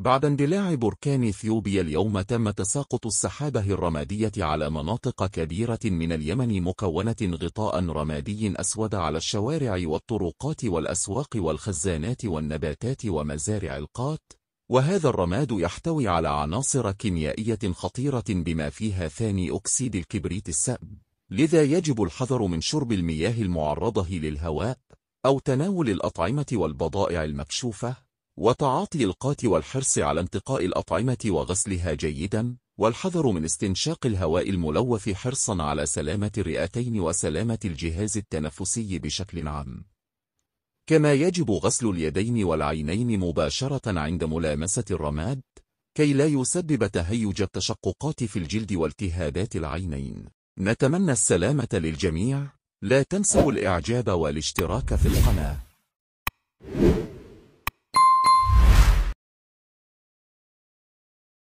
بعد اندلاع بركان إثيوبيا اليوم تم تساقط السحابة الرمادية على مناطق كبيرة من اليمن مكونة غطاء رمادي أسود على الشوارع والطرقات والأسواق والخزانات والنباتات ومزارع القات، وهذا الرماد يحتوي على عناصر كيميائية خطيرة بما فيها ثاني أكسيد الكبريت السام، لذا يجب الحذر من شرب المياه المعرضة للهواء أو تناول الأطعمة والبضائع المكشوفة، وتعاطي القات والحرص على انتقاء الأطعمة وغسلها جيدا، والحذر من استنشاق الهواء الملوث حرصا على سلامة الرئتين وسلامة الجهاز التنفسي بشكل عام. كما يجب غسل اليدين والعينين مباشرة عند ملامسة الرماد كي لا يسبب تهيج التشققات في الجلد والتهابات العينين. نتمنى السلامة للجميع. لا تنسوا الإعجاب والاشتراك في القناة.